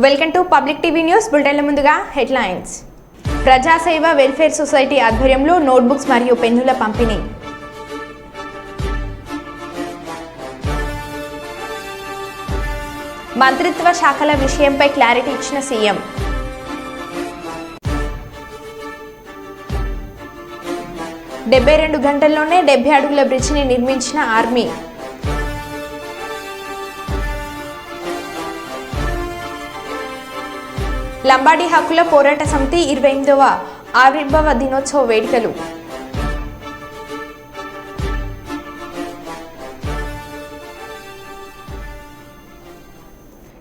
Welcome to public TV news బులెటిన్ల ముందుగా headlines. ప్రజాసేవ వెల్ఫేర్ సొసైటీ ఆధ్వర్యంలో నోట్బుక్స్ మరియు పెన్నుల పంపిణీ. మంత్రిత్వ శాఖల విషయంపై క్లారిటీ ఇచ్చిన సీఎం. డెబ్బై 2 గంటల్లోనే 70 అడుగుల బ్రిడ్జిని నిర్మించిన ఆర్మీ. లంబాడీ హక్కుల పోరాట సమితి 28వ ఆవిర్భావ దినోత్సవ వేడుకలు.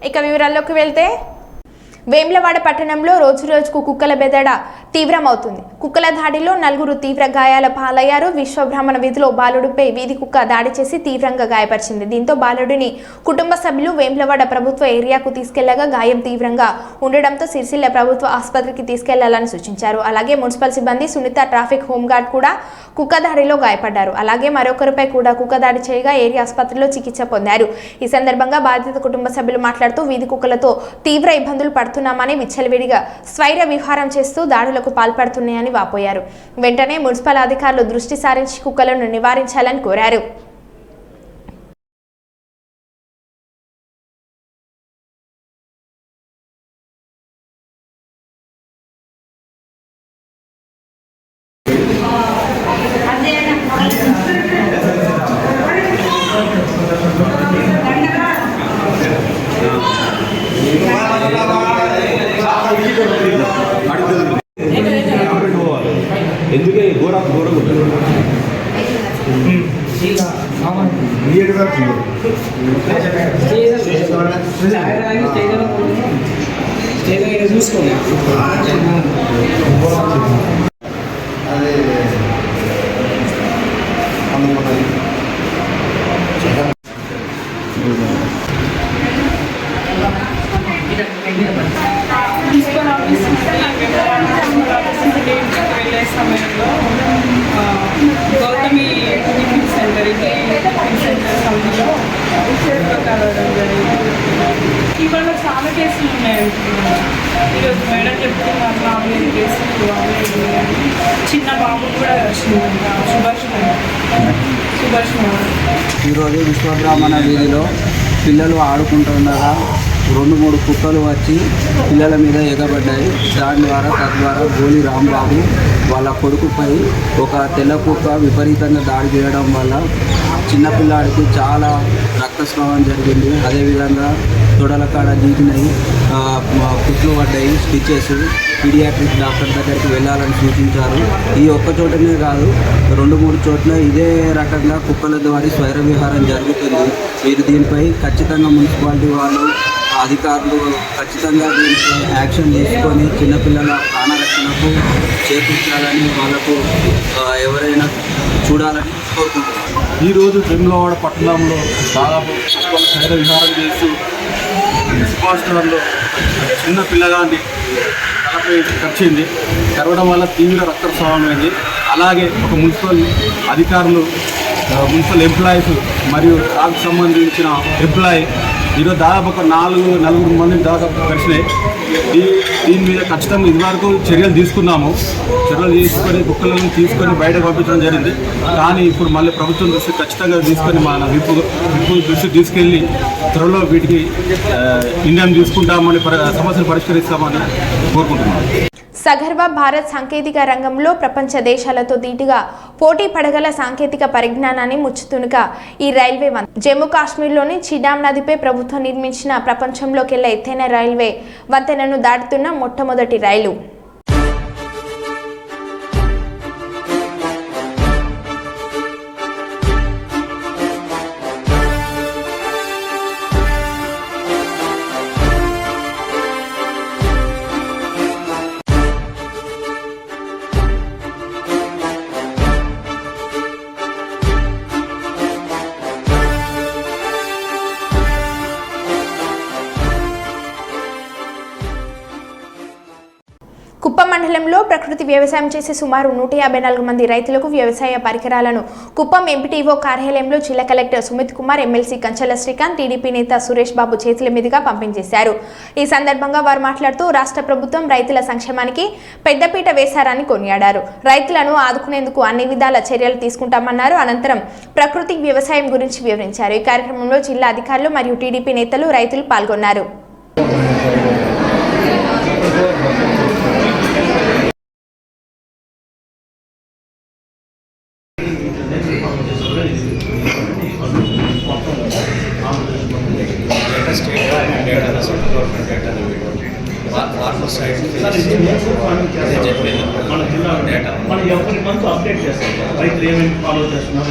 ఇక వివరాల్లోకి వెళ్తే, వేములవాడ పట్టణంలో రోజురోజుకు కుక్కల బెదడ తీవ్రమవుతుంది. కుక్కల దాడిలో 4 తీవ్ర గాయాల పాలయ్యారు. విశ్వబ్రాహ్మణ వీధిలో బాలుడిపై వీధి కుక్క దాడి చేసి తీవ్రంగా గాయపరిచింది. దీంతో బాలుడిని కుటుంబ సభ్యులు వేములవాడ ప్రభుత్వ ఏరియాకు తీసుకెళ్లగా గాయం తీవ్రంగా ఉండడంతో సిరిసిల్ల ప్రభుత్వ ఆసుపత్రికి తీసుకెళ్లాలని సూచించారు. అలాగే మున్సిపల్ సిబ్బంది సునీత ట్రాఫిక్ హోంగార్డ్ కూడా కుక్క దాడిలో గాయపడ్డారు. అలాగే మరొకరిపై కూడా కుక్క దాడి చేయగా ఏరియా ఆసుపత్రిలో చికిత్స పొందారు. ఈ సందర్భంగా బాధిత కుటుంబ సభ్యులు మాట్లాడుతూ వీధి కుక్కలతో తీవ్ర ఇబ్బందులు పడుతున్నామని, విచ్చలవిడిగా స్వైర విహారం చేస్తూ దాడులకు పాల్పడుతున్నాయని వాపోయారు. వెంటనే మున్సిపల్ అధికారులు దృష్టి సారించి కుక్కలను నివారించాలని కోరారు. ఎందుకే ఘోరం చూసుకోండి. వెళ్ళే సమయంలో గౌతమి టిఫిన్ సెంటర్కి సంధిలో కలవడం జరిగింది. ఇవాళ చాలా కేసులు ఉన్నాయంటున్నాను. ఈరోజు మేడం చెప్తున్నారు 4 కేసులు చిన్న బాబు కూడా వచ్చిందంట. సుభాష్ ఈరోజు విశ్వబ్రాహ్మణ వీధిలో పిల్లలు ఆడుకుంటుండగా 2-3 కుక్కలు వచ్చి పిల్లల మీద ఎగబడ్డాయి. తద్వారా గోలి రాంబాబు వాళ్ళ కొడుకుపై ఒక తెల్ల కుక్క విపరీతంగా దాడి చేయడం వల్ల చిన్నపిల్లాడికి చాలా రక్తస్రావం జరిగింది. అదేవిధంగా తొడల కాడ గీకినాయి, కుట్లు పడ్డాయి, స్టిచెస్. పీడియాట్రిక్ డాక్టర్ దగ్గరికి వెళ్ళాలని సూచించారు. ఈ ఒక్క చోటనే కాదు, 2-3 చోట్ల ఇదే రకంగా కుక్కల ద్వారా స్వైర విహారం జరుగుతుంది. మీరు దీనిపై ఖచ్చితంగా మున్సిపాలిటీ వాళ్ళు, అధికారులు ఖచ్చితంగా దీనిపై యాక్షన్ తీసుకొని చిన్నపిల్లల ప్రాణరక్షణకు చేకూర్చాలని, వాళ్ళకు ఎవరైనా చూడాలని కోరుకుంటున్నాను. ఈరోజు వేములవాడ పట్టణంలో దాదాపు కుక్కలు స్వైర విహారం చేస్తూ సుభాష్ నగర్లో చిన్న పిల్లగాన్ని తలపై కరిచింది. కరవడం వల్ల తీవ్ర రక్తస్రావం అయింది. అలాగే ఒక మున్సిపల్ అధికారులు, మున్సిపల్ ఎంప్లాయీస్ మరియు దానికి సంబంధించిన ఎంప్లాయీ ఈరోజు దాదాపు ఒక 4-4 మంది దాదాపు కలిసినాయి. దీని మీద ఖచ్చితంగా ఇదివరకు చర్యలు తీసుకున్నాము. చర్యలు తీసుకొని కుక్కలను తీసుకొని బయటకు పంపించడం జరిగింది. కానీ ఇప్పుడు మళ్ళీ ప్రభుత్వం దృష్టి ఖచ్చితంగా తీసుకొని మన విప్పు దృష్టికి తీసుకెళ్ళి త్వరలో వీటికి నిర్ణయం తీసుకుంటామని, సమస్యలు పరిష్కరిస్తామని కోరుకుంటున్నాము. సగర్వ భారత్ సాంకేతిక రంగంలో ప్రపంచ దేశాలతో ధీటుగా పోటీ పడగల సాంకేతిక పరిజ్ఞానాన్ని ముచ్చుతునుక ఈ రైల్వే జమ్మూ కాశ్మీర్లోని చినాబ్ నదిపై ప్రభుత్వం నిర్మించిన ప్రపంచంలోకెల్లా ఎత్తైన రైల్వే వంతెనను దాటుతున్న మొట్టమొదటి రైలు. కుప్పం మండలంలో ప్రకృతి వ్యవసాయం చేసే సుమారు 154 మంది రైతులకు వ్యవసాయ పరికరాలను కుప్పం ఎంపీటీఓ కార్యాలయంలో జిల్లా collector Sumit Kumar, MLC కంచల Srikanth, TDP నేత సురేష్ బాబు చేతుల మీదుగా పంపిణీ చేశారు. ఈ సందర్భంగా వారు మాట్లాడుతూ రాష్ట్ర ప్రభుత్వం రైతుల సంక్షేమానికి పెద్దపీట వేశారని కొనియాడారు. రైతులను ఆదుకునేందుకు అన్ని విధాల చర్యలు తీసుకుంటామన్నారు. అనంతరం ప్రకృతి వ్యవసాయం గురించి వివరించారు. ఈ కార్యక్రమంలో జిల్లా అధికారులు మరియు టీడీపీ నేతలు, రైతులు పాల్గొన్నారు. ఫార్మర్ సైడ్ మనం ఎవరి మంత్ అప్డేట్ చేస్తాం. రైతులు ఏమేమి ఫాలో చేస్తున్నారు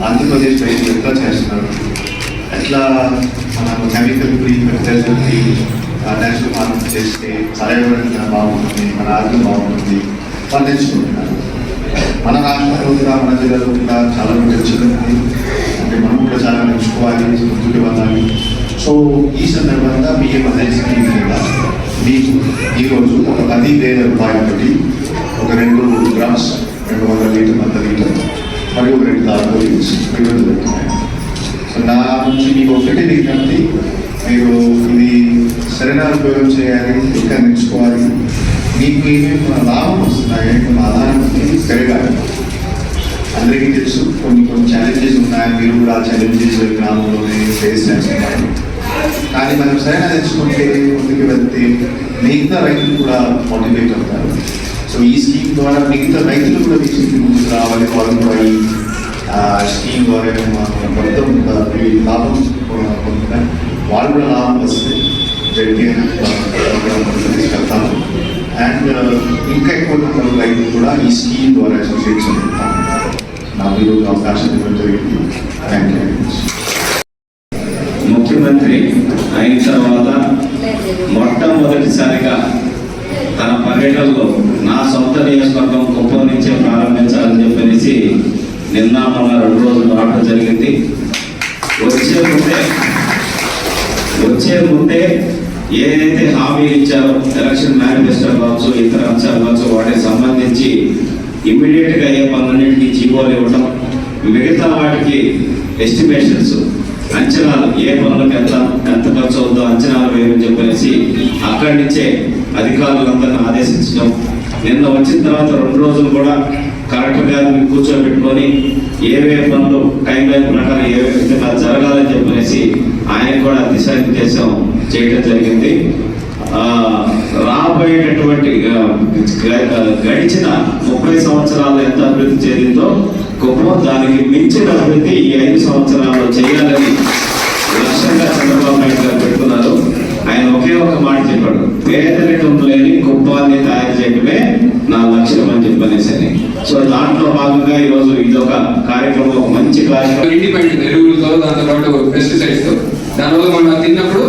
ఆంధ్రప్రదేశ్ రైతులు ఎట్లా చేస్తున్నారు, ఎట్లా మనం chemical free fertiliser free natural farming చేస్తే పర్యావరణం బాగుంటుంది, మన ఆరోగ్యం బాగుంటుంది వాళ్ళు తెలుసుకుంటున్నారు. మన రాష్ట్రంలో కూడా మన జిల్లాలో కూడా చాలా తెలుసుకుంటుంది. అంటే మనం కూడా చాలా నేర్చుకోవాలి, ముందుకు వెళ్ళాలి. సో ఈ సందర్భంగా BMIS స్కీమ్ కింద మీకు ఈరోజు ఒక 10,000 రూపాయలతోటి ఒక 2 గ్రామ్స్ 200 లీటర్ 100 లీటర్ మరియు 2 తాగుబోలీస్ ఇవ్వడం జరుగుతున్నాయి. సో నా నుంచి మీకు ఒకటి విజ్ఞప్తి, మీరు ఇది సరైన ఉపయోగం చేయాలి, ఇంకా నేర్చుకోవాలి. మీకు ఏమేమి లాభం వస్తున్నాయి, మన ఆధారం పెరగాలి. అందరికీ తెలుసు కొన్ని ఛాలెంజెస్ ఉన్నాయి, మీరు కూడా ఆ ఛాలెంజెస్ గ్రామంలోనే ఫేస్ చేస్తున్నారు. కానీ మనం సరైన తెచ్చుకుంటే ముందుకు వెళ్తే మిగతా రైతులు కూడా మోటివేట్ అవుతారు. సో ఈ స్కీమ్ ద్వారా మిగతా రైతులు కూడా వీటికి ముందుకు రావాలి. వాళ్ళు కూడా ఈ స్కీమ్ ద్వారా మొత్తం లాభం పొందుతారు. వాళ్ళు కూడా లాభం వస్తే తీసుకెళ్తాము. అండ్ ఇంకా ఎక్కువ మంది రైతులు కూడా ఈ స్కీమ్ ద్వారా అసోసియేట్ చెందుతాము. నాకు ఈరోజు అవకాశం ఇవ్వడం జరిగింది. Thank you. ముఖ్యమంత్రి అయిన తర్వాత మొట్టమొదటిసారిగా తన పర్యటనలో నా సొంత నియోజకవర్గం కుప్పం నుంచే ప్రారంభించాలని చెప్పనేసి నిన్న మొన్న 2 రోజులు రావడం జరిగింది. వచ్చే ముందే ఏదైతే హామీలు ఇచ్చారో ఎలక్షన్ మేనిఫెస్టో కావచ్చు, ఇతర అంశాలు కావచ్చు, వాటికి సంబంధించి ఇమ్మీడియట్గా ఏ పనులన్నింటినీ జీవోలు ఇవ్వడం, మిగతా వాటికి ఎస్టిమేషన్స్ అంచనాలు ఏ పనులకు ఎంత ఖర్చు అవుతుందో అంచనాలు వేయమని చెప్పేసి అక్కడి నుంచే అధికారులందరినీ ఆదేశించడం. నిన్న వచ్చిన తర్వాత 2 రోజులు కూడా కలెక్టర్ గారిని కూర్చోబెట్టుకొని ఏవే పనులు టైం లైన్ ప్రకారం ఏ విధంగా జరగాలని చెప్పేసి ఆయన కూడా దిశానిర్దేశం చేయడం జరిగింది. రాబోయేటటువంటి గడిచిన 30 సంవత్సరాలు ఎంత అభివృద్ధి చెందిందో కుప్పం దానికి మించిన అభివృద్ధి ఈ 5 సంవత్సరాల్లో చేయాలని లక్ష్యంగా చంద్రబాబు నాయుడు గారు పెడుతున్నారు. ఆయన ఒకే ఒక మాట చెప్పాడు, పేదరికం లేని కుప్పాన్ని తయారు చేయడమే నా లక్ష్యం అని చెప్పనేసి. సో దాంట్లో భాగంగా ఈరోజు ఇదొక కార్యక్రమం, ఒక మంచి కార్యక్రమం. ఇండిపెండెంట్ ఎరువులతో, దాంతోపాటు పెస్టిసైడ్స్తో, దానివల్ల మనం తిన్నప్పుడు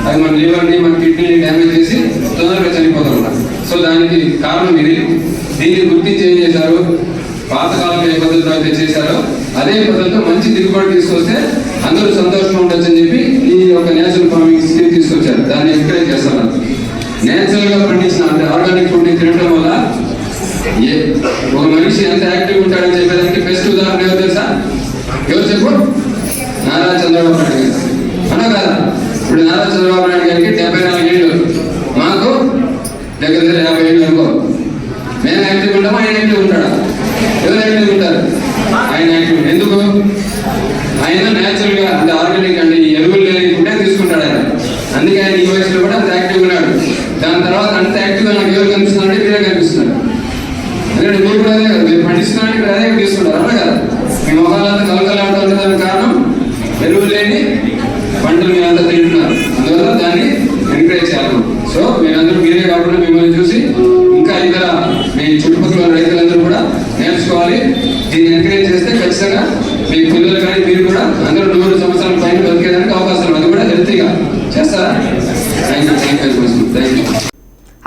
అది మన లివర్ని, మన కిడ్నీని డ్యామేజ్ చేసి తొందరగా చనిపోతాం. సో దానికి కారణం ఇది. దీన్ని గుర్తించి ఏం చేశారు, పాతకాలంలో ఏ పద్ధతిలో అయితే చేశారో అదే పద్ధతిలో మంచి దిగుబడి తీసుకొస్తే అందరూ సంతోషంగా ఉండొచ్చు అని చెప్పి ఈ యొక్క నేచురల్ ఫార్మింగ్ స్కీమ్ తీసుకొచ్చారు. దాన్ని ఎంకరేజ్ చేస్తున్నారు. నేచురల్గా పండించిన అంటే ఆర్గానిక్ ఫుడ్ తినడం వల్ల ఒక మనిషి ఎంత యాక్టివ్ ఉంటాడని చెప్పేదానికి బెస్ట్ ఉదాహరణ ఎవరు తెలుసా? ఎవరు చెప్పు? నారా చంద్రబాబు నాయుడు గారు. అన్నా కదా? ఇప్పుడు నారా చంద్రబాబు నాయుడు గారికి 74 ఏళ్ళు, మాకు దగ్గర 50 ఏళ్ళు అనుకో. మేము యాక్టివ్ ఉంటాము, ఆయన యాక్టివ్ ఉంటాడా? ఎవరు యాక్టివ్ ఉంటారు? ఆయన యాక్టివ్. ఎందుకు? ఆయన న్యాచురల్గా అంటే ఆర్గానిక్ అంటే ఎరువులు లేని ఫుడ్డే తీసుకుంటాడు ఆయన. అందుకే ఆయన ఈ వయసులో కూడా అంత యాక్టివ్ ఉన్నాడు. దాని తర్వాత అంత యాక్టివ్గా నాకు ఎవరు కనిపిస్తున్నాడు? మీరే కనిపిస్తున్నాడు. ఎందుకంటే మీరు కూడా అదే కదా, మీరు పండిస్తున్నారని మీరు అదే తీసుకుంటారు. అవునా కదా? మీ మొహాలంతా కలకలాడుతూ ఉండడానికి కారణం ఎరువులు లేని పంటలు మీరంతా తింటున్నారు. అందువల్ల దాన్ని ఎంకరేజ్ చేయాలి. సో మీరందరూ మీరే కాకుండా మిమ్మల్ని చూసి ఇంకా ఇతర మీ చుట్టుపక్కల రైతులందరూ కూడా నేర్చుకోవాలి. దీన్ని ఎంకరేజ్ చేస్తే ఖచ్చితంగా మీ పిల్లలు కానీ మీరు కూడా అందరూ 100 సంవత్సరాల పైన బతికేదానికి అవకాశం, అది కూడా హెల్తీగా చేస్తారా? Thank you.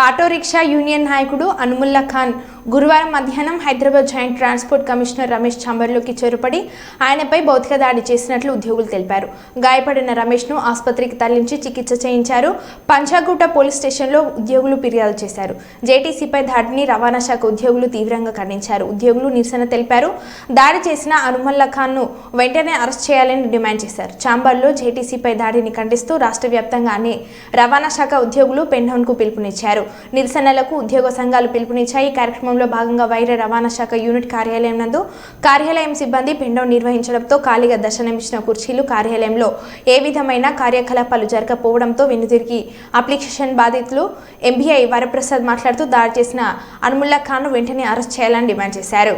Auto rickshaw union నాయకుడు అనుముల్లా ఖాన్ గురువారం మధ్యాహ్నం Hyderabad joint transport commissioner Ramesh ఛాంబర్లోకి చొరపడి ఆయనపై భౌతిక దాడి చేసినట్లు ఉద్యోగులు తెలిపారు. గాయపడిన రమేష్ను ఆసుపత్రికి తరలించి చికిత్స చేయించారు. పంచాగుట్ట పోలీస్ స్టేషన్లో ఉద్యోగులు ఫిర్యాదు చేశారు. జేటీసీపై దాడిని రవాణా శాఖ ఉద్యోగులు తీవ్రంగా ఖండించారు. ఉద్యోగులు నిరసన తెలిపారు. దాడి చేసిన అనుమల్లా ఖాన్ను వెంటనే అరెస్ట్ చేయాలని డిమాండ్ చేశారు. ఛాంబర్లో జేటీసీపై దాడిని ఖండిస్తూ రాష్ట్ర వ్యాప్తంగా అన్ని రవాణా శాఖ ఉద్యోగులు పెన్డౌన్కు పిలుపునిచ్చారు. నిరసనలకు ఉద్యోగ సంఘాలు పిలుపునిచ్చాయి. ఈ కార్యక్రమంలో భాగంగా వైర రవాణా శాఖ యూనిట్ కార్యాలయం నందు కార్యాలయం సిబ్బంది పెన్డౌన్ నిర్వహించడంతో ఖాళీగా దర్శనమిచ్చిన కుర్చీలు కార్యాలయంలో ఏ విధమైన కార్యకలాపాలు జరగకపోవడంతో వెనుదిరిగి అప్లికేషన్ బాధితులు ఎంబీఐ వరప్రసాద్ మాట్లాడుతూ దాడి చేసిన అనుముల్లా ఖాన్ను వెంటనే అరెస్ట్ చేయాలని డిమాండ్ చేశారు.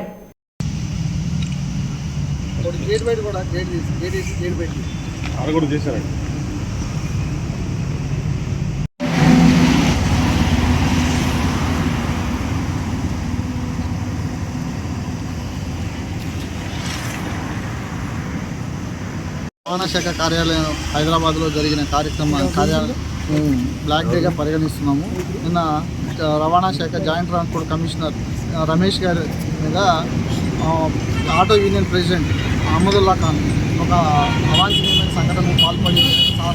రవాణా శాఖ కార్యాలయం హైదరాబాద్లో జరిగిన కార్యాలయం బ్లాక్ డేగా పరిగణిస్తున్నాము. నిన్న రవాణా శాఖ జాయింట్ ట్రాన్స్పోర్ట్ కమిషనర్ రమేష్ గారి మీద auto union president Ahmadullah Khan ఒక అవాంఛనీయమైన సంఘటనకు పాల్పడి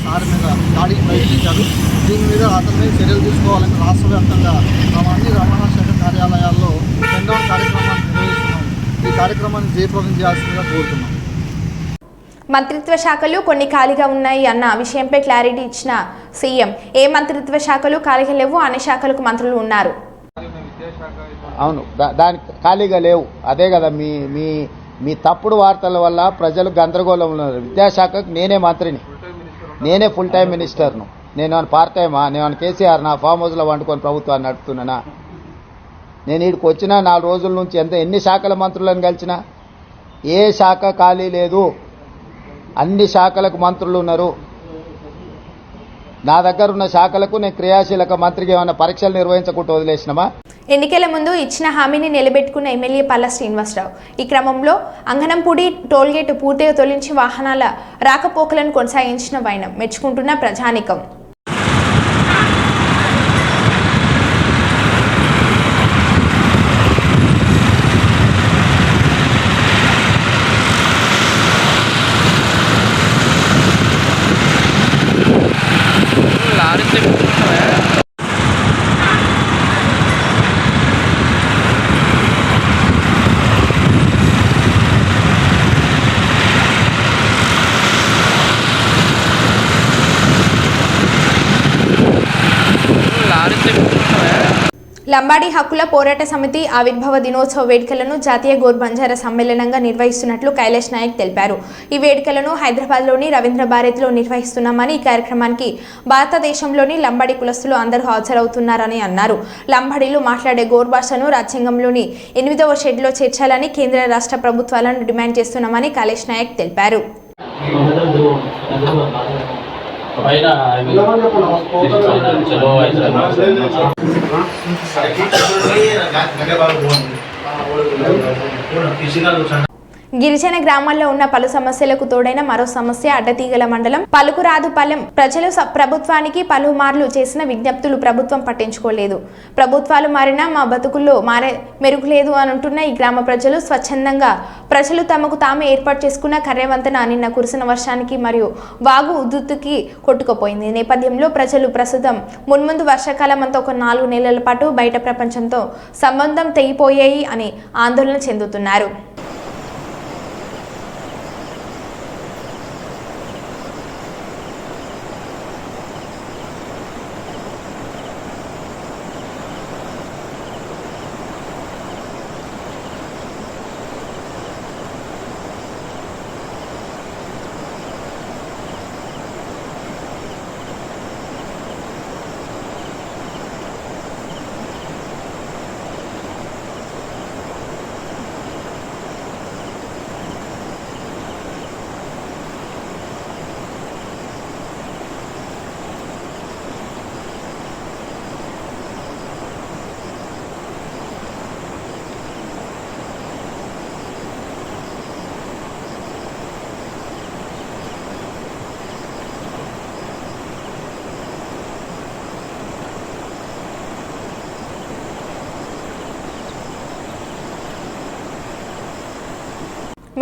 సార్ మీద దాడికి ప్రయత్నించారు. దీని మీద అతని చర్యలు తీసుకోవాలని రాష్ట్ర వ్యాప్తంగా అన్ని రవాణా శాఖ కార్యాలయాల్లో రెండవ కార్యక్రమాన్ని నిర్వహిస్తున్నాము. ఈ కార్యక్రమాన్ని జయప్రదం చేయాల్సిందిగా కోరుతున్నాం. మంత్రిత్వ శాఖలు కొన్ని ఖాళీగా ఉన్నాయి అన్న విషయంపై క్లారిటీ ఇచ్చిన సీఎం ఏ మంత్రిత్వ శాఖలు ఖాళీగా లేవు, అన్ని శాఖలకు మంత్రులు ఉన్నారు. అవును, దానికి ఖాళీగా లేవు. అదే కదా మీ తప్పుడు వార్తల వల్ల ప్రజలు గందరగోళం ఉన్నారు. విద్యాశాఖకు నేనే మంత్రిని, నేనే ఫుల్ టైం మినిస్టర్ను. నేను పార్ట్ టైమా? నేను కేసీఆర్ నా ఫామ్ హౌస్లో వండుకొని ప్రభుత్వాన్ని నడుపుతున్నానా? నేను వీడికి వచ్చిన 4 రోజుల నుంచి ఎన్ని శాఖల మంత్రులను కలిసినా ఏ శాఖ ఖాళీ లేదు. అన్ని శాఖలకు మంత్రులు ఉన్నారు. నా దగ్గర ఉన్న శాఖలకు నేను క్రియాశీలక మంత్రికి ఏమైనా పరీక్షలు నిర్వహించకుండా వదిలేసినామా? ఎన్నికల ముందు ఇచ్చిన హామీని నిలబెట్టుకున్న ఎమ్మెల్యే పల్లా శ్రీనివాసరావు ఈ క్రమంలో అంగనంపూడి టోల్గేట్ పూర్తిగా తొలగించి వాహనాల రాకపోకలను కొనసాగించిన వైనం మెచ్చుకుంటున్న ప్రజానికం. లంబాడీ హక్కుల పోరాట సమితి ఆవిర్భావ దినోత్సవ వేడుకలను జాతీయ గోర్ బంజారా సమ్మేళనంగా నిర్వహిస్తున్నట్లు కైలాష్ నాయక్ తెలిపారు. ఈ వేడుకలను హైదరాబాద్లోని రవీంద్ర భారతిలో నిర్వహిస్తున్నామని, ఈ కార్యక్రమానికి భారతదేశంలోని లంబాడీ కులస్తులు అందరూ హాజరవుతున్నారని అన్నారు. లంబాడీలు మాట్లాడే గోర్ భాషను రాజ్యాంగంలోని 8వ షెడ్యూల్లో చేర్చాలని కేంద్ర రాష్ట్ర ప్రభుత్వాలను డిమాండ్ చేస్తున్నామని కైలాష్ నాయక్ తెలిపారు. గిరిజన గ్రామాల్లో ఉన్న పలు సమస్యలకు తోడైన మరో సమస్య అడ్డతీగల మండలం పలుకురాదుపాలెం ప్రజలు ప్రభుత్వానికి పలుమార్లు చేసిన విజ్ఞప్తులు ప్రభుత్వం పట్టించుకోలేదు. ప్రభుత్వాలు మారినా మా బతుకుల్లో మెరుగులేదు అని అంటున్న ఈ గ్రామ ప్రజలు స్వచ్ఛందంగా ప్రజలు తమకు తాము ఏర్పాటు చేసుకున్న కర్యవంతన నిన్న కురిసిన వర్షానికి మరియు వాగు ఉధృతికి కొట్టుకుపోయింది. ఈ నేపథ్యంలో ప్రజలు ప్రస్తుతం మున్ముందు వర్షాకాలం అంతా ఒక 4 నెలల పాటు బయట ప్రపంచంతో సంబంధం తెగిపోయాయి అని ఆందోళన చెందుతున్నారు.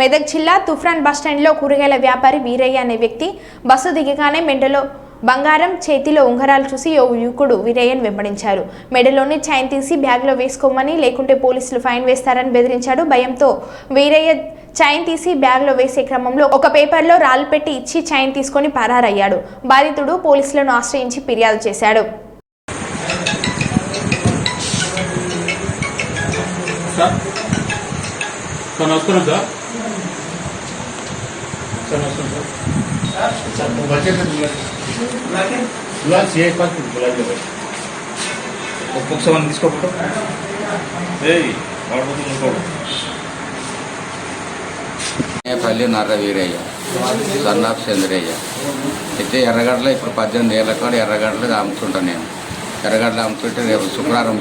మెదక్ జిల్లా తుఫ్రాన్ బస్టాండ్లో కూరగాయల వ్యాపారి వీరయ్య అనే వ్యక్తి బస్సు దిగగానే మెండలో బంగారం చేతిలో ఉంగరాలు చూసి ఓ యువకుడు వీరయ్యను వెంబడించారు. మెడలోని చైన్ తీసి బ్యాగ్లో వేసుకోమని, లేకుంటే పోలీసులు ఫైన్ వేస్తారని బెదిరించాడు. భయంతో వీరయ్య చైన్ తీసి బ్యాగ్లో వేసే క్రమంలో ఒక పేపర్లో రాళ్ళు పెట్టి ఇచ్చి చైన్ తీసుకొని పరారయ్యాడు. బాధితుడు పోలీసులను ఆశ్రయించి ఫిర్యాదు చేశాడు. పల్లి నర్ర వీరయ్య సన్నాఫ్ చంద్రయ్య అయితే ఎర్రగడ్డలో ఇప్పుడు 18 ఏళ్ళ కాడ ఎర్రగడ్డలు అమ్ముతుంటాను. నేను ఎర్రగడ్డలు అమ్ముతుంటే రేపు శుక్రవారం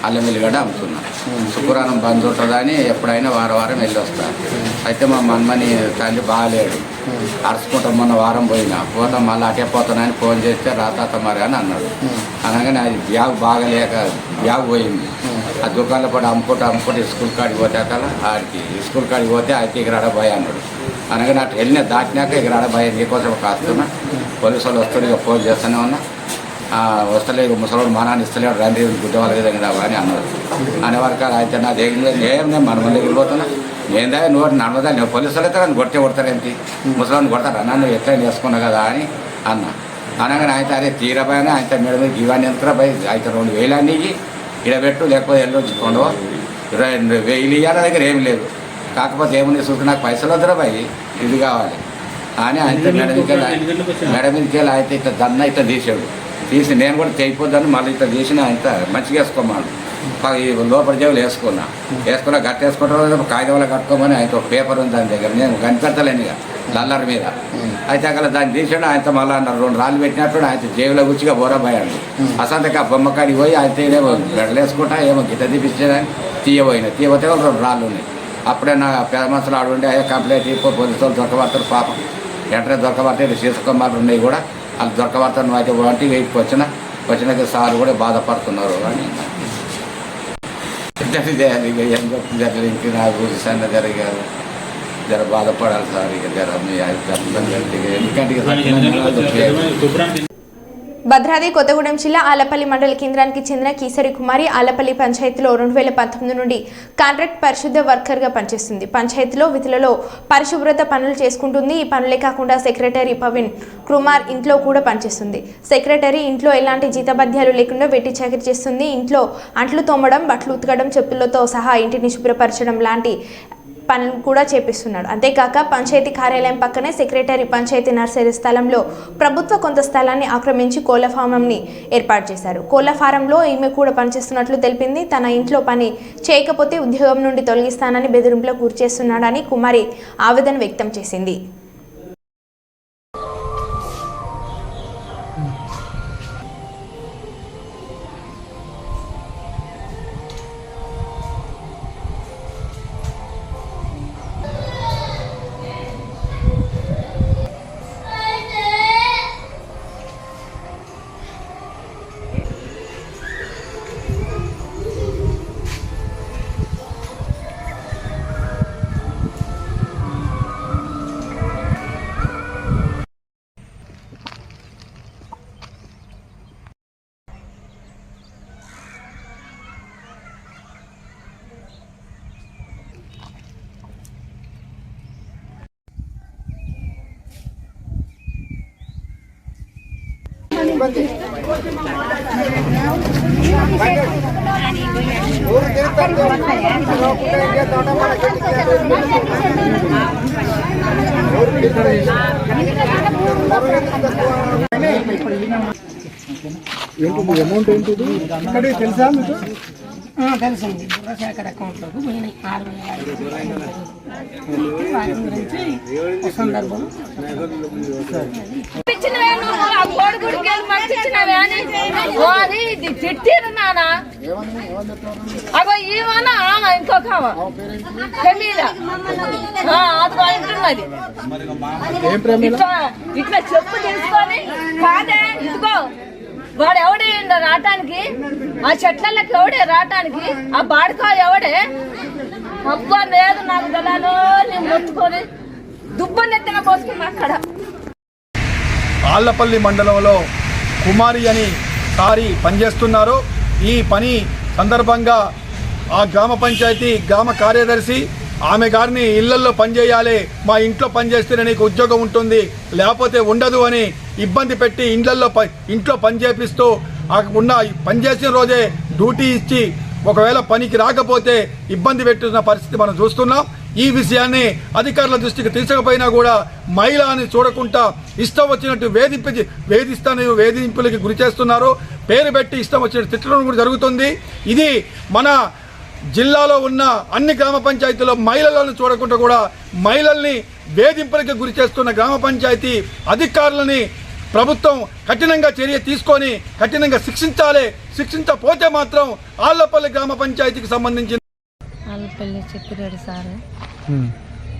అల్లం వెల్లిగడ్డ అమ్ముతున్నా. శుక్రవారం బంద్ ఉంటుందని ఎప్పుడైనా వారం వెళ్ళి వస్తాను. అయితే మా మన్మని తల్లి బాగాలేడు, అరుచుకుంటాం. మొన్న వారం పోతాం, మళ్ళీ అటే పోతానని ఫోన్ చేస్తే రాతాత మరి అని అన్నాడు. అనగానే అది బ్యాగ్ బాగలేక బ్యాగ్ పోయింది. ఆ దుకాణంలో పడి అమ్ముకుంటూ స్కూల్ కాడికి పోతే అక్కడ ఆడికి స్కూల్ కాడికి పోతే అయితే ఇక్కడ భయ అన్నాడు. అనగానే అటు వెళ్ళినా దాటినాక ఇక్కడ భయ నీకోసం కాస్తున్నా, పోలీసు వాళ్ళు వస్తుండే ఫోన్ చేస్తూనే ఉన్నా. వస్తలేదు, ముసలోడు మా నాన్న ఇస్తలేడు, రండి గుడ్డ వాళ్ళకి దగ్గర అని అన్నాడు. అనేవారికి అయితే నా దగ్గర నేను మన మంది వెళ్ళిపోతున్నా. ఏందా నువ్వు నడవదా, నేను పోలీసులు అయితే నన్ను కొడతారేంటి, ముసలాన్ని కొడతారా, నన్ను ఎట్లా వేసుకున్నా కదా అని అన్నా. అనగానే అయితే అదే తీరపోయినా అయితే మేడం ఇవన్నీ ఎంత పోయి అయితే 2000 అన్నీ ఇడబెట్టు, లేకపోతే వెళ్ళొచ్చుకోండు, 22,000 ఇవ్వాల దగ్గర ఏం లేదు. కాకపోతే ఏముంది చూసి నాకు పైసలు వద్దరా పోయి ఇది కావాలి అని అయితే మేడం మీదకి వెళ్ళి అయితే ఇట్లా దన్న ఇట్లా తీసి నేను కూడా చేయిపోద్దని మళ్ళీ ఇట్లా తీసిన ఆయన మంచిగా వేసుకోమని లోపల జేబులు వేసుకున్నా గట్టేసుకుంటారు. కాగితంలో కట్టుకోమని ఆయన ఒక పేపర్ ఉంది దాని దగ్గర, నేను కనిపెడతలేను ఇక లల్లర్ మీద. అయితే అక్కడ దాన్ని తీసాడు. ఆయనతో మళ్ళీ అన్నారు 2 రాళ్ళు పెట్టినట్టు ఆయన జేబులో గుచ్చిగా బోరబోయాడు. అసంతకి ఆ బొమ్మకాడికి పోయి ఆయన ఏమో గడలేసుకుంటా ఏమో గిట్ట తీపిచ్చేదని తీయబోతే 2 రాళ్ళు ఉన్నాయి. అప్పుడే నా పేద మనుషులు ఆడుండి అయ్యా కంప్లైంట్ ఇవ్వ, పోలీసు వాళ్ళు దొరకబడతారు పాపం, వెంటనే దొరకబడితే సీసకొమ్మాలు ఉన్నాయి కూడా వాళ్ళు దొరకబడతారు. నువ్వు అయితే వంటి వెయిట్కి వచ్చినాక సార్ కూడా బాధపడుతున్నారు అని చేయాలి. ఇక ఏం చెప్తుంది ఇంక నాకు సన్న జరిగారు, జర బాధపడాలి సార్. ఇక జర ఎందుకంటే భద్రాద్రి కొత్తగూడెం జిల్లా ఆలపల్లి మండల కేంద్రానికి చెందిన కీసరి కుమారి ఆలపల్లి పంచాయతీలో 2019 నుండి కాంట్రాక్ట్ పరిశుద్ధ వర్కర్గా పనిచేస్తుంది. పంచాయతీలో విధులలో పరిశుభ్రత పనులు చేసుకుంటుంది. ఈ పనులే కాకుండా సెక్రటరీ పవన్ కుమార్ ఇంట్లో కూడా పనిచేస్తుంది. సెక్రటరీ ఇంట్లో ఎలాంటి జీతభత్యాలు లేకుండా వెట్టి చాకరీ చేస్తుంది. ఇంట్లో అంట్లు తోమడం, బట్టలు ఉతకడం, చెప్పులతో సహా ఇంటిని శుభ్రపరచడం లాంటి పనులు కూడా చేపిస్తున్నాడు. అంతేకాక పంచాయతీ కార్యాలయం పక్కనే సెక్రటరీ పంచాయతీ నర్సరీ స్థలంలో ప్రభుత్వ కొంత స్థలాన్ని ఆక్రమించి కోళ్ల ఫారంని ఏర్పాటు చేశారు. కోళ్ల ఫారంలో ఈమె కూడా పనిచేస్తున్నట్లు తెలిపింది. తన ఇంట్లో పని చేయకపోతే ఉద్యోగం నుండి తొలగిస్తానని బెదిరింపులకు గురిచేస్తున్నాడని కుమారి ఆవేదన వ్యక్తం చేసింది. అమౌంట్ ఏంటిది ఇక్కడ తెలుసా మీకు? తెలిసింది. శేఖర్ అకౌంట్లోకి పోయినాయి 6,000 వాటి గురించి సందర్భం తిట్టిరు నాన్న. అగో ఈమన్నా ఇంకొక ఇట్లా చెప్పు తీసుకొని కాదే ఇదిగో వాడు ఎవడే రావటానికి, ఆ చెట్లకి ఎవడే రావటానికి, ఆ బాడుకో ఎవడే అబ్బా లేదు నాకు దళాలు నేను మొత్తుకొని దుబ్బనెత్తిన పోసుకున్నా అక్కడ. ఆళ్లపల్లి మండలంలో కుమారి అని సారి పనిచేస్తున్నారు. ఈ పని సందర్భంగా ఆ గ్రామ పంచాయతీ గ్రామ కార్యదర్శి ఆమె గారిని ఇళ్లల్లో పనిచేయాలి, మా ఇంట్లో పనిచేస్తేనే నీకు ఉద్యోగం ఉంటుంది లేకపోతే ఉండదు అని ఇబ్బంది పెట్టి ఇంట్లో పని చేపిస్తూ ఉన్న పనిచేసిన రోజే డ్యూటీ ఇచ్చి ఒకవేళ పనికి రాకపోతే ఇబ్బంది పెట్టున్న పరిస్థితి మనం చూస్తున్నాం. ఈ విషయాన్ని అధికారుల దృష్టికి తీసుకుపోయినా కూడా మహిళ అని చూడకుండా ఇష్టం వచ్చినట్టు వేధింపులకి గురి చేస్తున్నారు. పేరు పెట్టి ఇష్టం వచ్చినట్టు తిట్టడం కూడా జరుగుతుంది. ఇది మన జిల్లాలో ఉన్న అన్ని గ్రామ పంచాయతీలో మహిళలను చూడకుండా కూడా మహిళల్ని వేధింపులకి గురి చేస్తున్న గ్రామ పంచాయతీ అధికారులని ప్రభుత్వం కఠినంగా చర్య తీసుకొని కఠినంగా శిక్షించాలి. శిక్షించకపోతే మాత్రం ఆళ్లపల్లి గ్రామ పంచాయతీకి సంబంధించిన ఆళ్లపల్లి చెప్పిరాడు సార్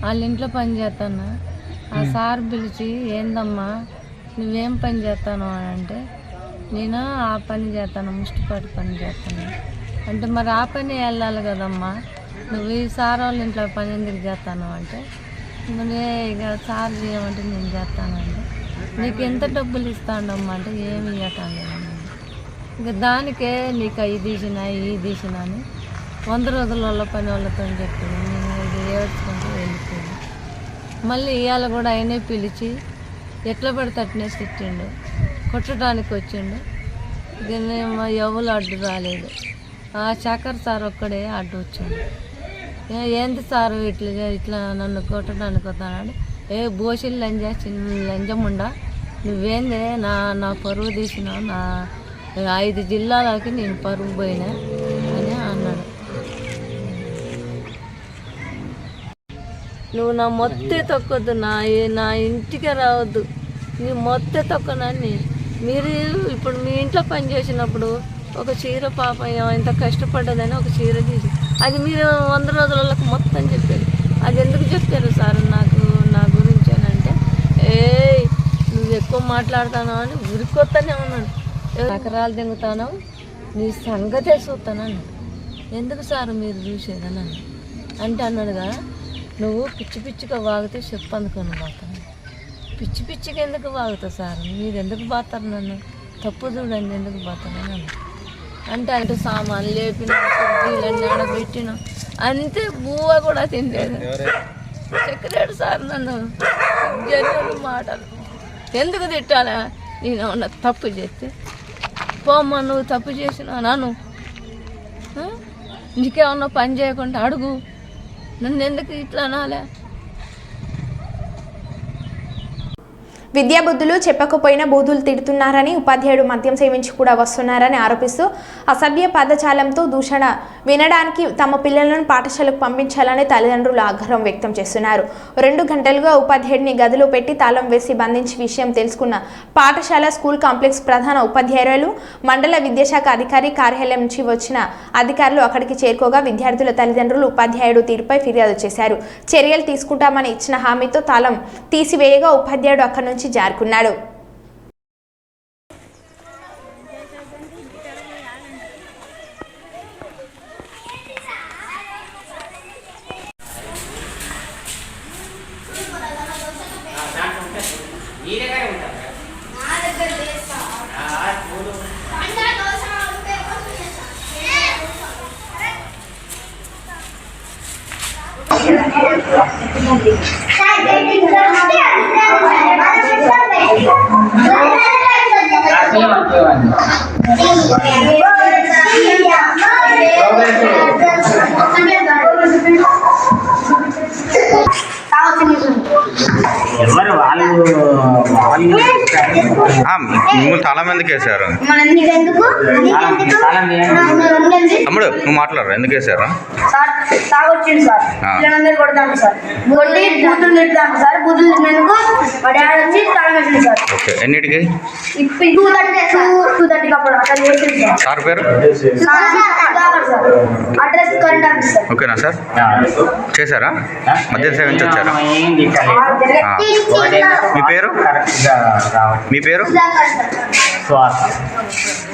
వాళ్ళ ఇంట్లో పని చేస్తాను. ఆ సార్ పిలిచి ఏందమ్మా నువ్వేం పని చేస్తాను అని అంటే నేను ఆ పని చేస్తాను, ముష్టిపాటి పని చేస్తాను అంటే మరి ఆ పని వెళ్ళాలి కదమ్మా, నువ్వు ఈ సార్ వాళ్ళ ఇంట్లో పని ఎందుకు చేస్తాను అంటే నువ్వే ఇక సార్ చేయమంటే నేను చేస్తానంటే నీకు ఎంత డబ్బులు ఇస్తాడమ్మా అంటే ఏమి ఇవ్వటాను ఇంకా దానికే నీకు అవి తీసినా ఇవి తీసినా అని 100 రోజుల పని వాళ్ళతో చెప్పింది. నేను ఇది ఏడ్చుకుంటూ వెళ్ళిపోయింది. మళ్ళీ ఇవాళ కూడా ఆయనే పిలిచి ఎట్లా పడితే అట్నే తిట్టిండు, కొట్టడానికి వచ్చిండు. దీన్ని ఎవరు అడ్డు రాలేదు. ఆ శేఖర్ సార్ ఒక్కడే అడ్డు వచ్చిండు. ఏంది సారు ఇట్లా నన్ను కొట్టడానికి వస్తాడు, ఏ బోసిల్ లంజముండా నువ్వేందే నా పరువు తీసినావు, నా 5 జిల్లాలకి నేను పరువు పోయినా అని అన్నాడు. నువ్వు నా మొత్తే తొక్కొద్దు, నా ఇంటికి రావద్దు, నీ మొత్తే తొక్కనని. మీరు ఇప్పుడు మీ ఇంట్లో పని చేసినప్పుడు ఒక చీర పాప ఎంత కష్టపడ్డదని ఒక చీర తీసి అది మీరు 100 రోజులకు మొత్తం చెప్పారు. అది ఎందుకు చెప్పారు సార్ నాకు నా గురించి అని అంటే నువ్వు ఎక్కువ మాట్లాడుతాను అని ఉరికొత్తనే ఉన్నాడు. ఎకరాలు దింగుతాను నీ సంగతే చూస్తానని. ఎందుకు సార్ మీరు చూసేదని అంటే అన్నాడుగా నువ్వు పిచ్చిగా వాగితే చెప్పు అందుకొని పోతాను. పిచ్చిగా ఎందుకు వాగుతావు సార్, మీరు ఎందుకు పోతారు నన్ను, తప్పు చూడండి ఎందుకు పోతానని అంటే అంటే సామాన్లు లేపిన కుర్చీలన్నీ ఆడబెట్టిన అంతే బువ్వ కూడా తినలేదు. సెక్రటరీ సార్ నన్ను జన్యులు మాటలు ఎందుకు తిట్టాలా, నేను ఏమన్నా తప్పు చేస్తే పోమ్మా నువ్వు తప్పు చేసినా నన్ను నీకేమన్నా పని చేయకుండా అడుగు, నన్ను ఎందుకు ఇట్లా అనాలే. విద్యాబుద్ధులు చెప్పకపోయినా బూతులు తిడుతున్నారని, ఉపాధ్యాయుడు మద్యం సేవించి కూడా వస్తున్నారని ఆరోపిస్తూ అసభ్య పదజాలంతో దూషణ వినడానికి తమ పిల్లలను పాఠశాలకు పంపించాలని తల్లిదండ్రులు ఆగ్రహం వ్యక్తం చేస్తున్నారు. 2 గంటలుగా ఉపాధ్యాయుడిని గదిలో పెట్టి తాళం వేసి బంధించి విషయం తెలుసుకున్న పాఠశాల స్కూల్ కాంప్లెక్స్ ప్రధాన ఉపాధ్యాయులు, మండల విద్యాశాఖ అధికారి కార్యాలయం నుంచి వచ్చిన అధికారులు అక్కడికి చేరుకోగా విద్యార్థుల తల్లిదండ్రులు ఉపాధ్యాయుడు తీరుపై ఫిర్యాదు చేశారు. చర్యలు తీసుకుంటామని ఇచ్చిన హామీతో తాళం తీసివేయగా ఉపాధ్యాయుడు అక్కడి నుంచి జారుకున్నాడు. మిమ్మల్ని తాళం ఎందుకు వేసారు తమ్ముడు, నువ్వు మాట్లాడరు ఎందుకు వేసారు? తాగొచ్చింది సార్, పిల్లలందరూ కొడతాను సార్, కొట్టి బూతులు తిడతాను సార్, బూతులు తిట్టినందుకు మా డాడీ వచ్చి తాళం వేసింది సార్. ఓకే, ఎన్నిటికి? 2:30 అప్పుడు అక్కడ చేసింది సార్. సార్ పేరు? Address current office sir. ఓకేనా సార్, చేశారా? మద్యం సేవించి వచ్చారా? మీ పేరు? మీ పేరు?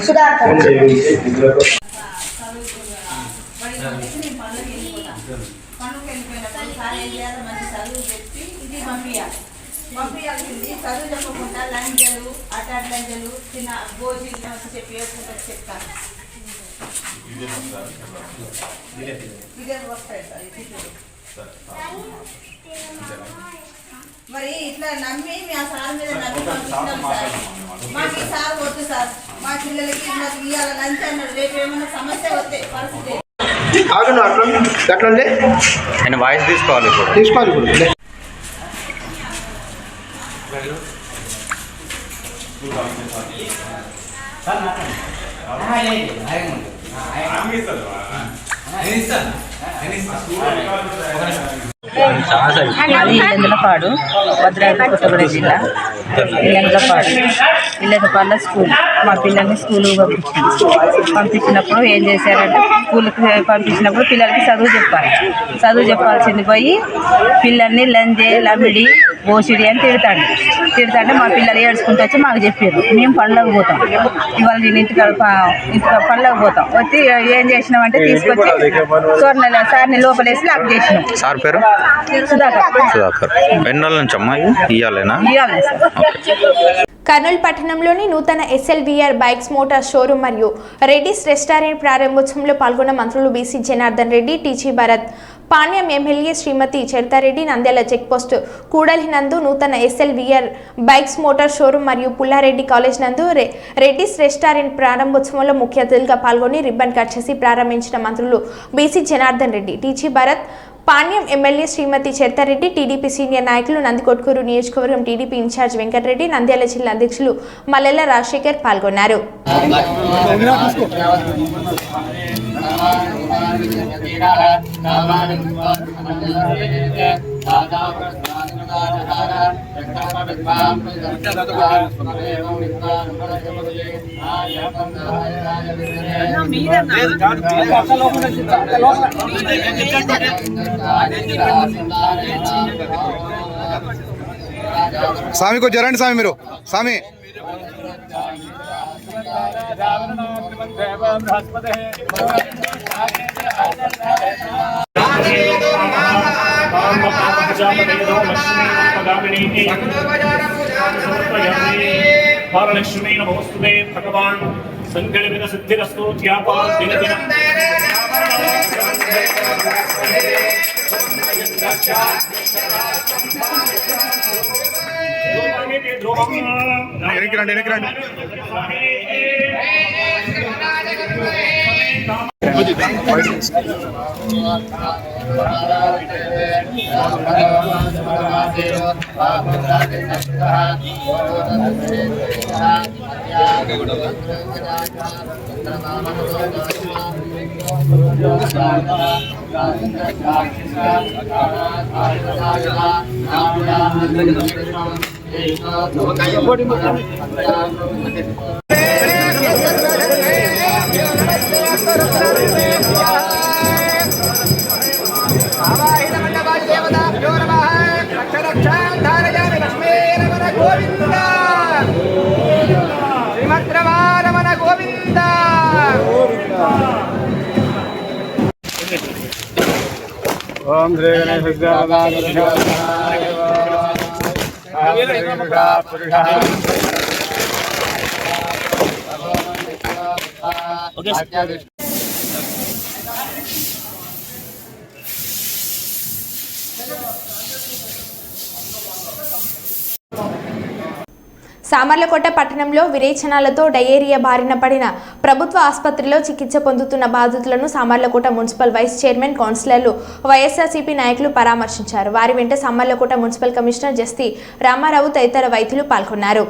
సుధాకర్. ఏం చేయాలి, మంచి చదువు చెప్పి ఇది పంపించాల్సింది. చదువు చెప్పకుండా లంజలు అటాట్ లంజలు చిన్న భోజీ చెప్పి వేసుకుంటారు చెప్తాను. ఇదే వస్తాయి సార్. మరి ఇట్లా నమ్మి ఆ సార్ మీద నమ్మి పంపిస్తున్నాం సార్. మాకు ఈ సార్ వద్దు సార్. మా పిల్లలకి మాకు ఇవాళ లంచ్ అన్నారు. రేపు ఏమైనా సమస్య వస్తే పరిస్థితి నేను వాయిస్ తీసుకోవాలి ఇప్పుడు. అది ఇల్లెందులపాడు, భద్రాద్రి కొత్తగూడెం జిల్లా. ఇల్లెందులపాడులో స్కూల్. మా పిల్లల్ని స్కూల్ పంపించినప్పుడు ఏం చేశారంటే, స్కూల్కి పంపించినప్పుడు పిల్లలకి చదువు చెప్పాల్సింది పోయి పిల్లల్ని లంజే లమిడి ఓసిడి అని తిడతాంటే మా పిల్లలు ఏడ్చుకుంటూ వచ్చి మాకు చెప్పారు. మేము పనులకు పోతాం, ఇవాళ నేను ఇంటికి పనులకు పోతాం. వచ్చి ఏం చేసినామంటే తీసుకొచ్చి సార్ని లోపలేసి లాక్ చేసినాం. సార్ పేరు సుధాకర్. ఎన్ని రోజుల నుంచి అమ్మా ఇవ్వాలేనా? కర్నూలు పట్టణంలోని నూతన SLVR బైక్స్ మోటార్ షోరూమ్ మరియు రెడ్డిస్ రెస్టారెంట్ ప్రారంభోత్సవంలో పాల్గొన్న మంత్రులు BC Janardhan Reddy, TG Bharat, Panyam MLA Shrimati Charitha Reddy, Nandyal check post కూడలి నందు నూతన SLVR బైక్స్ మోటార్ షోరూమ్ మరియు పుల్లారెడ్డి కాలేజ్ నందు రెడ్డిస్ రెస్టారెంట్ ప్రారంభోత్సవంలో ముఖ్య అతిథులుగా పాల్గొని రిబ్బన్ కట్ చేసి ప్రారంభించిన మంత్రులు BC Janardhan Reddy, TG Bharat, Panyam MLA Shrimati Charitha Reddy, TDP senior నాయకులు, నందికొట్కూరు నియోజకవర్గం టీడీపీ ఇన్ఛార్జ్ వెంకటరెడ్డి, నంద్యాల జిల్లా అధ్యక్షులు మల్లెల రాజశేఖర్ పాల్గొన్నారు. స్వామి కొంచెం రండి స్వామి, మీరు స్వామి లక్ష్మీ నమోస్తుతే భగవాన్ సంకల్పిత సిద్ధిరస్తు త్యాపాన్ దినదినం వెనక్కి రండి. ఓం శ్రీ గణేశ సామర్లకోట పట్టణంలో విరేచనాలతో డయేరియా బారిన పడిన ప్రభుత్వ ఆసుపత్రిలో చికిత్స పొందుతున్న బాధితులను సామర్లకోట మున్సిపల్ వైస్ చైర్మన్, కౌన్సిలర్లు, వైఎస్ఆర్సీపీ నాయకులు పరామర్శించారు. వారి వెంట సామర్లకోట మున్సిపల్ కమిషనర్ జస్తి రామారావు తదితర వైద్యులు పాల్గొన్నారు.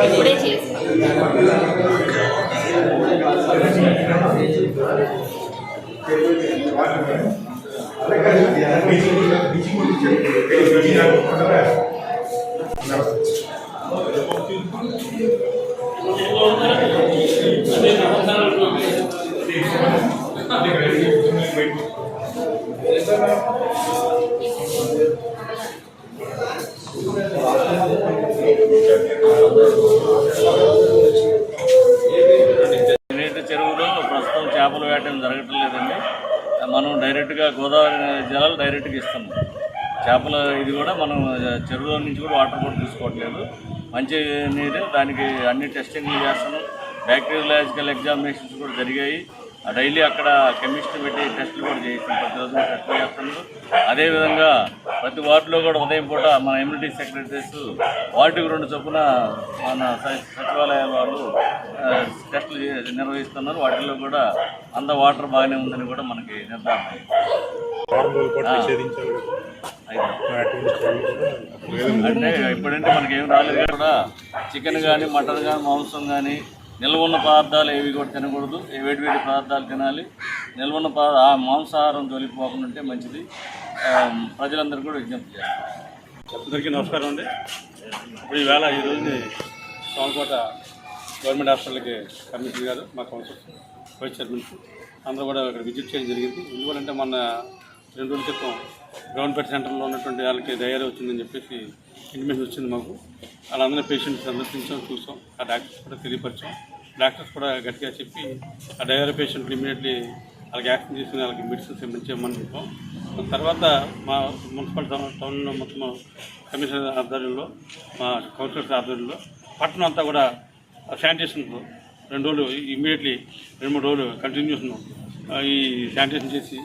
ఇప్పుడే చేసి చెరువులో ప్రస్తుతం చేపలు వేయడం జరగటం లేదండి. మనం డైరెక్ట్గా గోదావరి జలాలు డైరెక్ట్గా ఇస్తున్నాం. చేపల ఇది కూడా మనం చెరువులో నుంచి కూడా వాటర్ కూడా తీసుకోవట్లేదు. మంచి నీరు, దానికి అన్ని టెస్టింగ్లు చేస్తున్నాం. బ్యాక్టీరియాలజికల్ ఎగ్జామినేషన్స్ కూడా జరిగాయి. డైలీ అక్కడ కెమిస్ట్రీ పెట్టి టెస్టులు కూడా చేయిస్తున్నాం. ప్రతి రోజు టెస్టులు చేస్తున్నాం. అదేవిధంగా ప్రతి వార్డులో కూడా ఉదయం పూట మన ఎమ్యూనిటీ సెక్రటరీస్ వార్డుకి 2 చొప్పున మన సచివాలయాల వాళ్ళు టెస్టులు నిర్వహిస్తున్నారు. వాటిల్లో కూడా అంత వాటర్ బాగానే ఉందని కూడా మనకి నిర్ధారణ. అంటే ఇప్పుడంటే మనకి ఏం రాలేదు కూడా చికెన్ కానీ మటన్ కానీ మాంసం కానీ నిల్వ ఉన్న పదార్థాలు ఏవి కూడా తినకూడదు. వేడి పదార్థాలు తినాలి. నిల్వ ఉన్న మాంసాహారం తొలిపోకుండా ఉంటే మంచిది. ప్రజలందరూ కూడా విజ్ఞప్తి చేయాలి. అందరికీ నమస్కారం అండి. ఇప్పుడు ఈరోజు సోమకోట గవర్నమెంట్ హాస్పిటల్కి కమిషనర్ గారు, మా కౌన్సిల్ వైస్ చైర్మన్స్ అందరూ కూడా ఇక్కడ విజిట్ చేయడం జరిగింది. ఎందుకంటే మొన్న 2 రోజుల క్రితం గవర్నమెంట్ సెంటర్లో ఉన్నటువంటి వాళ్ళకి డయేరియా వచ్చిందని చెప్పేసి ఇంటిమేషన్ వచ్చింది మాకు. వాళ్ళందరినీ పేషెంట్స్ సందర్శించాం, చూసాం. ఆ డాక్టర్స్ కూడా తెలియపరిచాం. డాక్టర్స్ కూడా గట్టిగా చెప్పి ఆ డయేరియా పేషెంట్లు ఇమీడియట్లీ వాళ్ళకి యాక్షన్ తీసుకుని వాళ్ళకి మెడిసిన్స్ ఇవ్వమని చెప్పాం. తర్వాత మా మున్సిపల్ టౌన్లో మొత్తం కమిషనర్ ఆధ్వర్యంలో, మా కౌన్సిలర్స్ ఆధ్వర్యంలో పట్టణం అంతా కూడా శానిటేషన్ 2 రోజులు ఇమీడియట్లీ 2-3 రోజులు కంటిన్యూషన్ ఈ శానిటేషన్ చేసి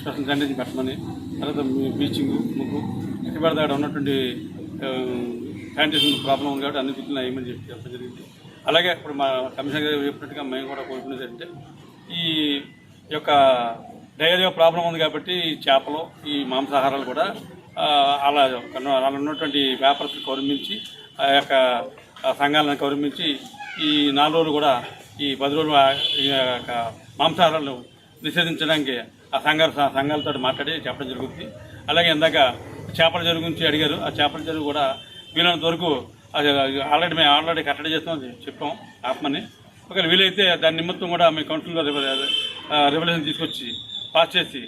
స్పెషల్ శానిటేషన్ పెట్టమని, తర్వాత బ్లీచింగ్ ముగ్గు ఎక్కడ దగ్గర ఉన్నటువంటి శానిటేషన్ ప్రాబ్లం ఉంది కాబట్టి అన్ని గుర్తులు అయ్యమని చెప్పడం జరిగింది. అలాగే ఇప్పుడు మా కమిషనర్ గారు చెప్పినట్టుగా మేము కూడా కోరుకునేది అంటే ఈ యొక్క డయేరియా ప్రాబ్లం ఉంది కాబట్టి ఈ చేపలు, ఈ మాంసాహారాలు కూడా అలా ఉన్నటువంటి వ్యాపారస్తులు గౌరవించి, ఆ యొక్క సంఘాలను గౌరవించి ఈ 4 రోజులు కూడా ఈ 10 రోజులు ఈ యొక్క మాంసాహారాలు నిషేధించడానికి ఆ సంఘాలతో మాట్లాడి చెప్పడం జరుగుతుంది. అలాగే ఇందాక చేపల చెరువు గురించి అడిగారు. ఆ చేపల చెరువు కూడా వీలైనంత వరకు ఆల్రెడీ కట్టడి చేస్తామని చెప్పాం ఆత్మని. ఒకవేళ వీలైతే దాని నిమిత్తం కూడా మీ కౌన్సిల్లో రెవల్యూషన్ తీసుకొచ్చి పాస్ చేసి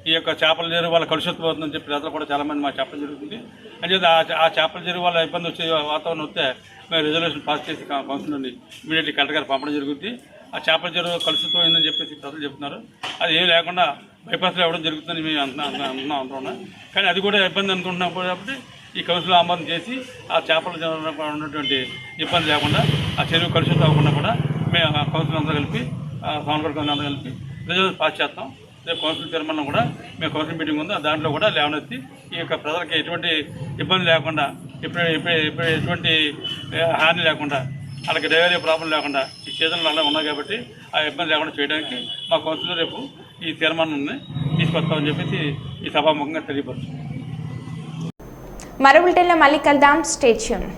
ఈ యొక్క చేపల చెరువు వాళ్ళ కలుషితం అవుతుందని చెప్పి ప్రజలు కూడా చాలామంది మాకు చెప్పడం జరుగుతుంది. అంటే ఆ చేపల చెరువు వల్ల ఇబ్బంది వచ్చే వాతావరణం వస్తే మేము రిజర్వేషన్ పాస్ చేసి కౌన్సిల్ని ఇమీడియట్లీ కలెక్టర్ గారు పంపడం జరుగుతుంది. ఆ చేపల చెరువు కలుషితం అయిందని చెప్పేసి ప్రజలు చెప్తున్నారు. అది ఏం లేకుండా బైపాస్లో ఇవ్వడం జరుగుతుందని మేము అంటున్నాం. కానీ అది కూడా ఇబ్బంది అనుకుంటున్నప్పుడు కాబట్టి ఈ కౌన్సిల్ ఆమోదం చేసి ఆ చేపల ఉన్నటువంటి ఇబ్బంది లేకుండా ఆ చెరువు కలుషితం అవ్వకుండా కూడా మేము కౌన్సిల్ అంతా కలిపి సోమకోట కౌన్సిల్ అంతా కలిపి రిజర్వేషన్ పాస్ చేస్తాం. రేపు కౌన్సిల్ తీర్మానం కూడా మేము కౌన్సిల్ మీటింగ్ ఉందో దాంట్లో కూడా లేవనెత్తి ఈ యొక్క ప్రజలకి ఎటువంటి ఇబ్బంది లేకుండా ఎటువంటి హాని లేకుండా వాళ్ళకి డైవేరియా ప్రాబ్లం లేకుండా ఈ సీజన్లో అలా ఉన్నాయి కాబట్టి ఆ ఇబ్బంది లేకుండా చేయడానికి మా కౌన్సిల్లో రేపు ఈ తీర్మానాన్ని తీసుకొస్తామని చెప్పేసి ఈ సభాముఖంగా తెలియపరుచున్నాం. మరో బులెటిన్లో మళ్ళీ కలుద్దాం. Stay tune.